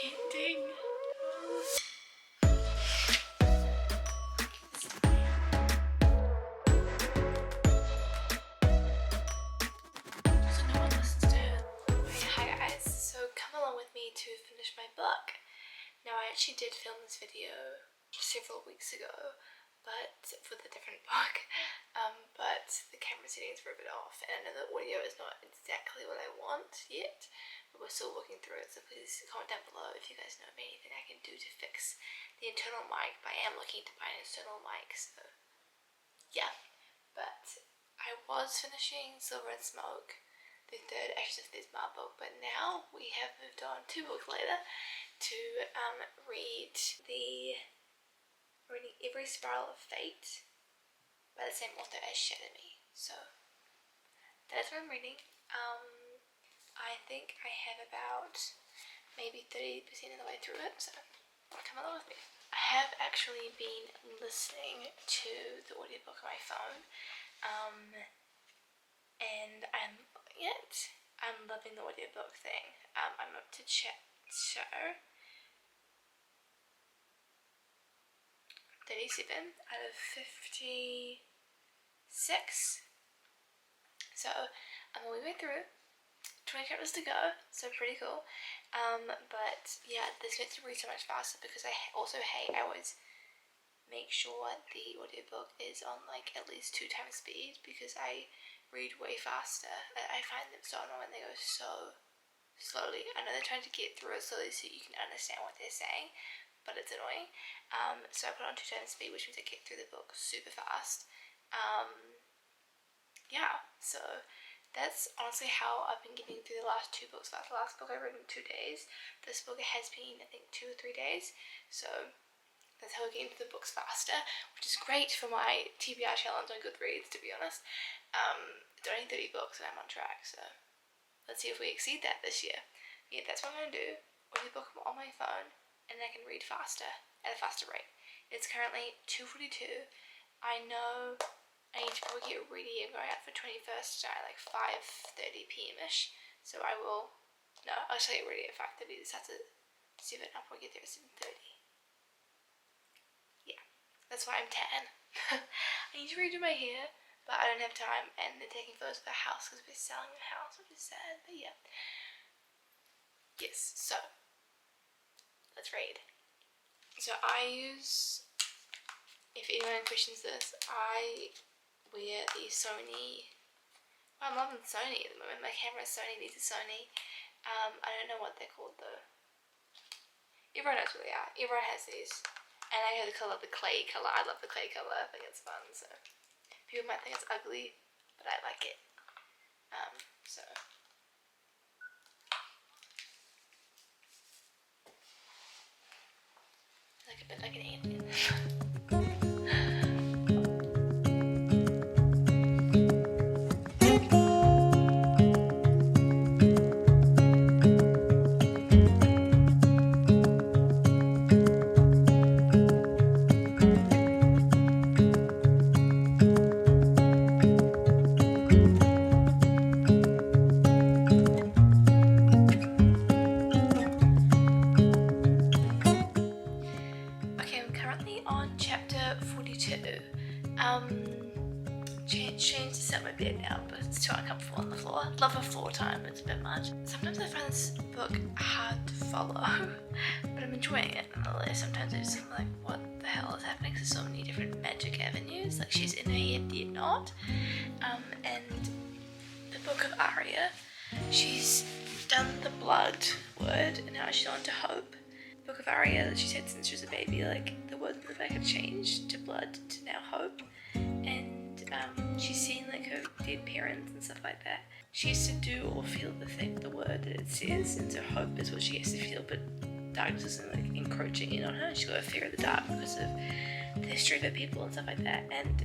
ending. So no one listens to her. Okay, hi guys, so come along with me to finish my book. Now I actually did film this video several weeks ago, but for the different book, but the camera settings were a bit off, and I know the audio is not exactly what I want yet, but we're still working through it, so please comment down below if you guys know of anything I can do to fix the internal mic. But I am looking to buy an external mic, so yeah. But I was finishing Silver and Smoke, the third Ashes of Thismar book, but now we have moved on 2 books later to reading Every Spiral of Fate by the same author as Shadow Me. So that is what I'm reading. I think I have about maybe 30% of the way through it, so come along with me. I have actually been listening to the audiobook on my phone, and I'm loving it. I'm loving the audiobook thing. I'm up to chapter 37 out of 56. So I'm a wee way through. 20 chapters to go, so pretty cool. But yeah, this gets to read so much faster because I also hate, I always make sure the audiobook is on like at least 2 times speed because I read way faster. I find them so annoying when they go so slowly. I know they're trying to get through it slowly so you can understand what they're saying, but it's annoying. So I put it on 2 times speed, which means I get through the book super fast. Yeah, so that's honestly how I've been getting through the last 2 books. That's the last book I read in 2 days. This book has been, I think, 2 or 3 days. So that's how we're getting through the books faster, which is great for my TBR challenge on Goodreads, to be honest. It's only 30 books and I'm on track, so let's see if we exceed that this year. Yeah, that's what I'm going to do. Audiobook on my phone, and then I can read faster, at a faster rate. It's currently 2:42. I know I need to probably get ready and go out for 21st at like 5:30 p.m.ish. So I will, no, I'll actually get ready at 5:30. This starts at 7. I'll probably get there at 7:30. Yeah, that's why I'm tan. I need to redo my hair, but I don't have time, and they're taking photos of the house because we're selling the house, which is sad, but yeah. Yes, so let's read. So I use, if anyone questions this, I wear the Sony, well, I'm loving Sony at the moment. My camera is Sony, these are Sony. I don't know what they're called though. Everyone knows what they are. Everyone has these. And I have the colour, the clay colour. I love the clay colour. I think it's fun, so people might think it's ugly, but I like it. So like a bit like an alien. Change to set my bed now, but it's too uncomfortable on the floor. Love a floor time, it's a bit much. Sometimes I find this book hard to follow, but I'm enjoying it nonetheless. Sometimes it's just like, what the hell is happening? There's so many different magic avenues. Like she's in her head, yet not. And the book of Aria, she's done the blood word, and now she's on to hope. The book of Aria that she said since she was a baby, like the words in the back have changed to blood to now hope. And she's seen like her dead parents and stuff like that. She has to do or feel the word that it says, and so hope is what she has to feel, but darkness isn't like encroaching in on her. She's got a fear of the dark because of the history of her people and stuff like that, and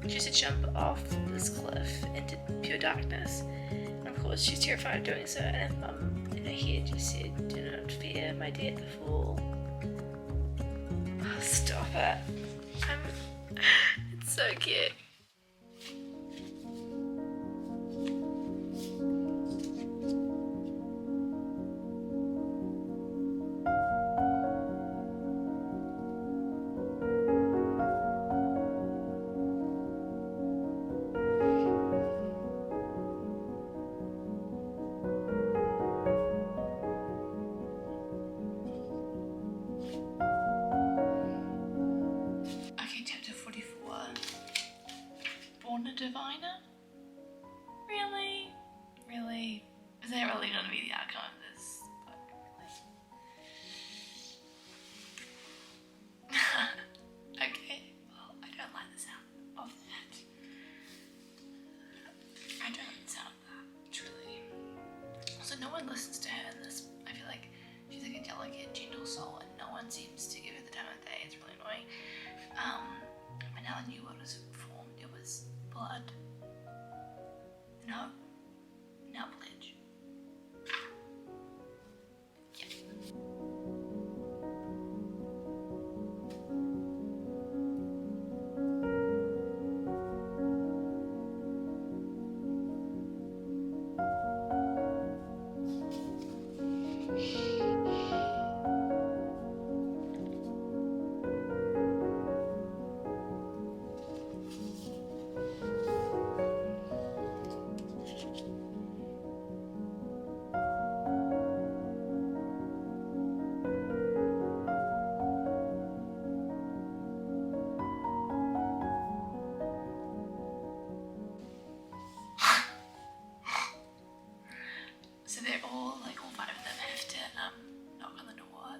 she has to jump off this cliff into pure darkness. And of course she's terrified of doing so, and her mum in her head just said, "Do not fear, my dear, the fool." Oh, stop it. It's so cute. one listens to her, and this, I feel like she's like a delicate, gentle soul, and no one seems to give her the time of day. It's really annoying. But now I knew what was formed. It was blood. No. Now pledge. Yeah. So they're all five of them have to knock on the door.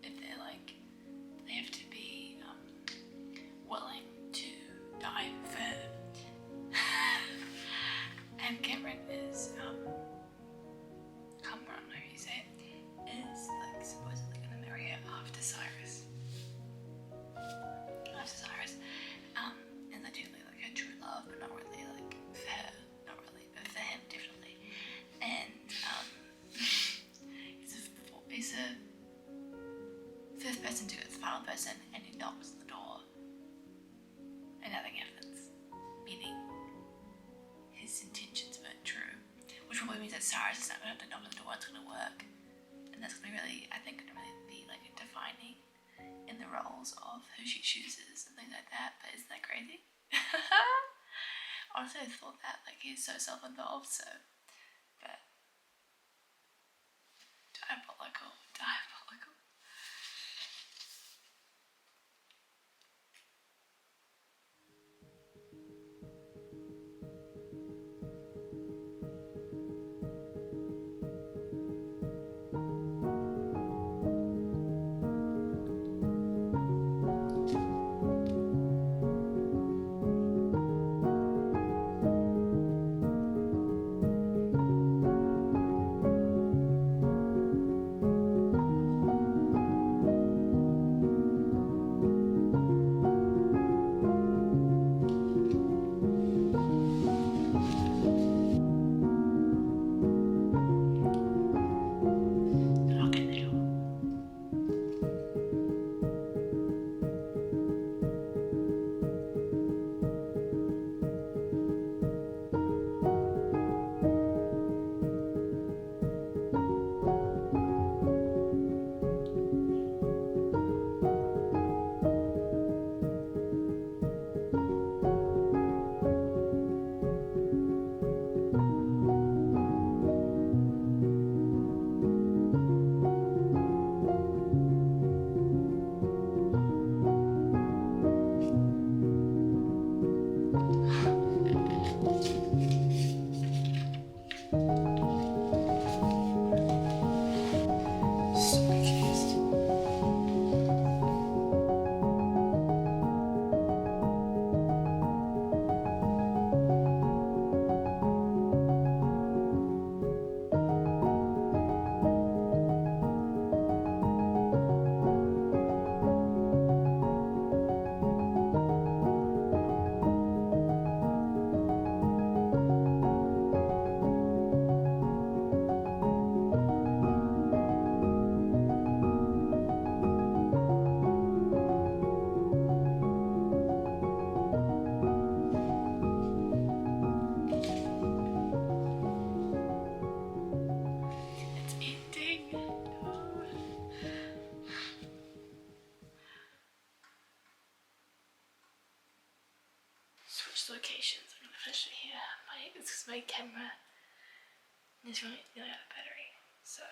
If they're they have to be willing to die for. And Cameron is Cameron, I don't know how you say it, is supposedly gonna marry her after Cyrus. And they're definitely her true love, but not really for her, not really, but for him definitely. And he's a fifth person to go, it's the final person, and he knocks on the door, and nothing happens, meaning his intentions weren't true, which probably means that Cyrus is not going to have to knock on the door, it's going to work, and that's going to be really, I think, going to really be defining in the roles of who she chooses and things like that. But isn't that crazy? Honestly, I thought that he's so self-involved, so, but diabolical. Locations. I'm gonna finish it here. It's because my camera is running nearly out of battery, so.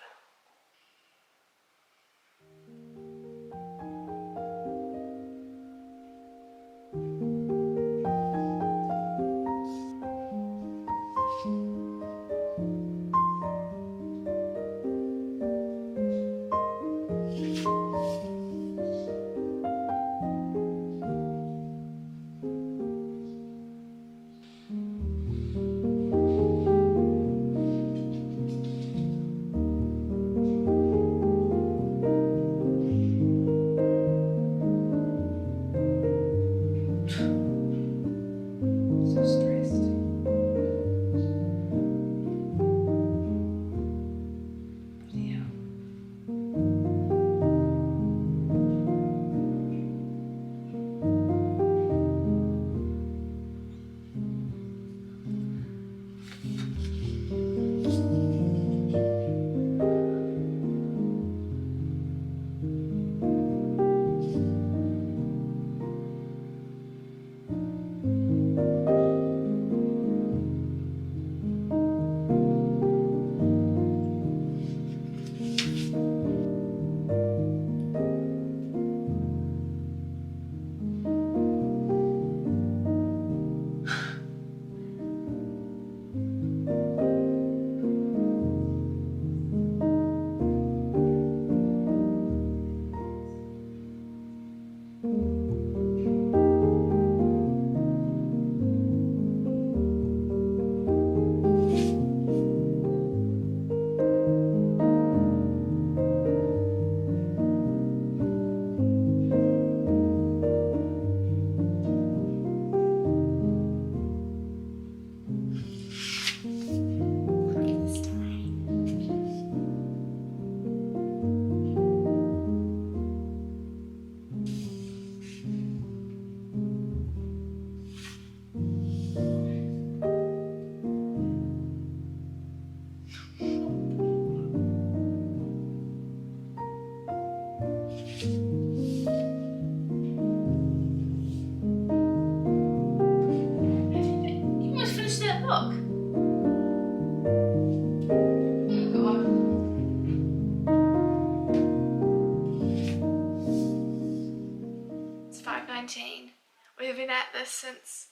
at this since,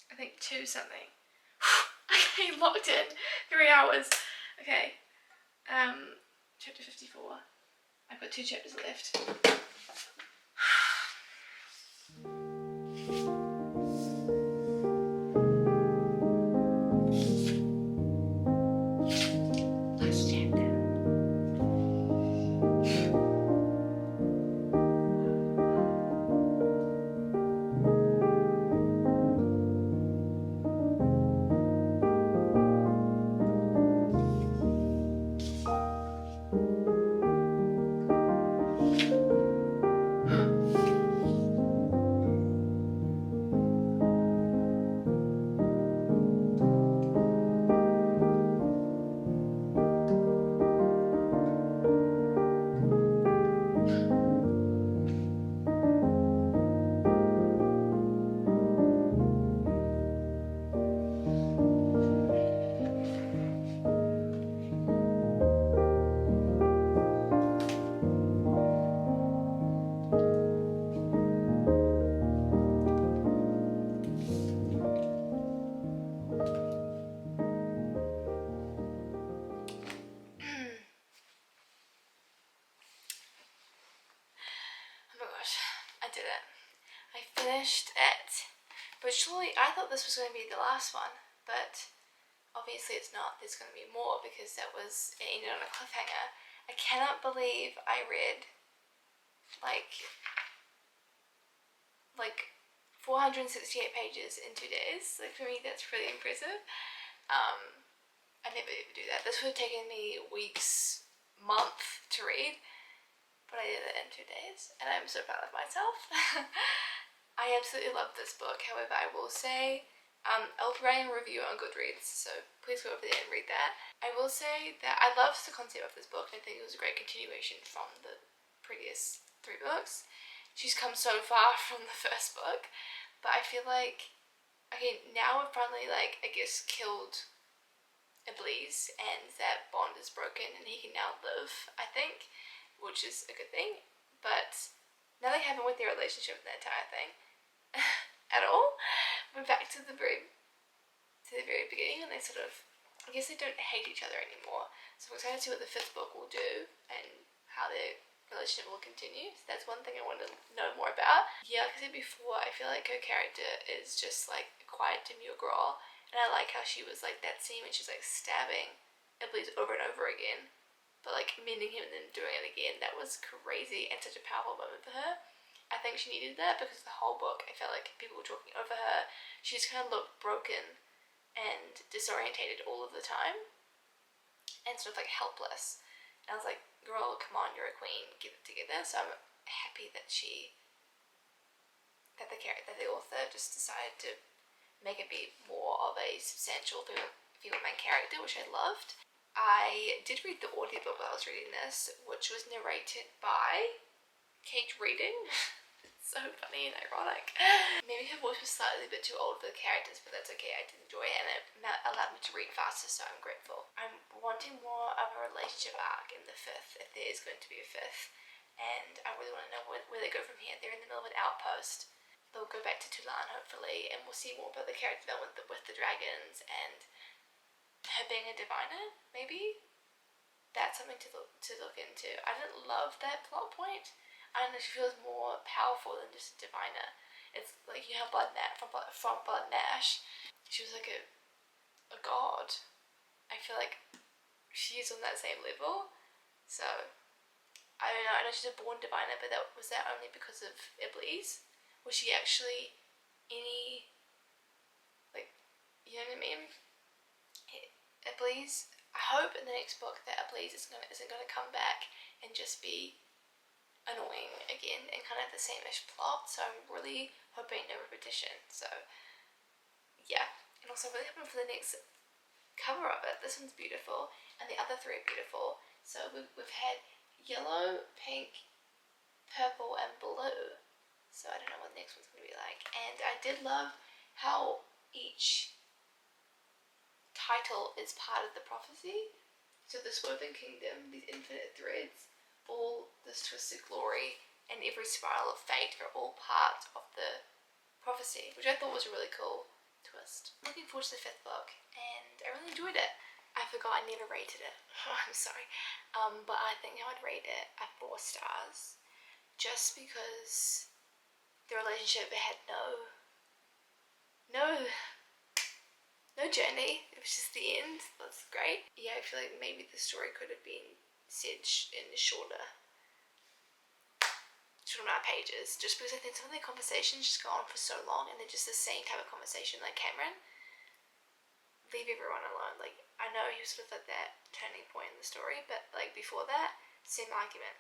I think 2 something. Okay, locked in. 3 hours. Okay. Chapter 54. I've got 2 chapters left. Last chapter. Oh my gosh, I did it. I finished it. But surely, I thought this was going to be the last one, but obviously it's not. There's going to be more because it ended on a cliffhanger. I cannot believe I read like 468 pages in 2 days. Like, for me, that's really impressive. I never ever do that. This would have taken me weeks, month to read, but I did it in 2 days, and I'm so proud of myself. I absolutely love this book. However, I will say, I'll be writing a review on Goodreads, so please go over there and read that. I will say that I love the concept of this book, and I think it was a great continuation from the previous 3 books. She's come so far from the first book, but I feel like, okay, now we've finally, like, I guess, killed Iblis, and that bond is broken, and he can now live, I think, which is a good thing, but now they haven't with their relationship in the entire thing at all. We're back to the very beginning, and they sort of, I guess they don't hate each other anymore, so I'm excited to see what the 5th book will do, and how their relationship will continue. So that's one thing I want to know more about. Yeah, like I said before, I feel like her character is just like a quiet, demure girl, and I like how she was like that scene when she's like stabbing Iblis over and over again, but like mending him and then doing it again. That was crazy and such a powerful moment for her. I think she needed that because the whole book, I felt like people were talking over her. She just kind of looked broken and disorientated all of the time, and sort of like helpless. And I was like, girl, come on, you're a queen, get it together. So I'm happy that the author just decided to make it be more of a substantial female main character, which I loved. I did read the audiobook while I was reading this, which was narrated by Kate Reading. So funny and ironic. Maybe her voice was slightly a bit too old for the characters, but that's okay. I did enjoy it, and it allowed me to read faster, so I'm grateful. I'm wanting more of a relationship arc in the 5th, if there is going to be a 5th, and I really want to know where they go from here. They're in the middle of an outpost. They'll go back to Toulon, hopefully, and we'll see more about the character development with the dragons, and her being a diviner, maybe? That's something to look into. I didn't love that plot point. I don't know, she feels more powerful than just a diviner. It's like, you have Blood from Blood Nash. She was like a god. I feel like she's on that same level. So, I don't know. I know she's a born diviner, but was that only because of Iblis? Was she actually any, like, you know what I mean? Iblis, I hope in the next book that Iblis isn't going to come back and just be annoying again and kind of the same-ish plot, so I'm really hoping no repetition. So yeah, and also I'm really hoping for the next cover of it. This one's beautiful and the other 3 are beautiful. So we've had yellow, pink, purple and blue, so I don't know what the next one's going to be like. And I did love how each title is part of the prophecy. So this Woven Kingdom, these infinite threads, all this twisted glory, and every spiral of fate are all part of the prophecy, which I thought was a really cool twist. I'm looking forward to the 5th book, and I really enjoyed it. I forgot I never rated it. Oh, I'm sorry. But I think I would rate it at 4 stars, just because the relationship had no journey. It was just the end. That's great. Yeah, I feel like maybe the story could have been said in shorter amount of pages, just because I think some of their conversations just go on for so long, and they're just the same type of conversation. Like Cameron, leave everyone alone. Like, I know he was sort of at that turning point in the story, but like before that, same argument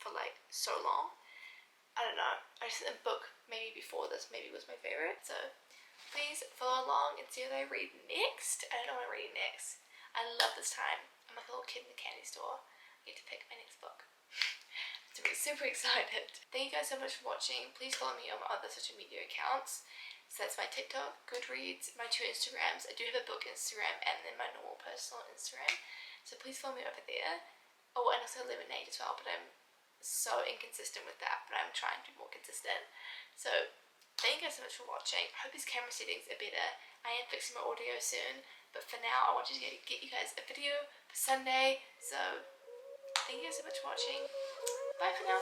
for like so long. I don't know. I just think the book maybe before this maybe was my favorite. So please follow along and see what I read next. I don't know what I read next. I love this time. I'm like a little kid in the candy store. I get to pick my next book. So I'm super excited. Thank you guys so much for watching. Please follow me on my other social media accounts. So that's my TikTok, Goodreads, my 2 Instagrams. I do have a book Instagram and then my normal personal Instagram. So please follow me over there. Oh, and also Lemonade as well, but I'm so inconsistent with that, but I'm trying to be more consistent. So thank you guys so much for watching. I hope these camera settings are better. I am fixing my audio soon, but for now I want to get you guys a video for Sunday. So thank you guys so much for watching. Bye for now.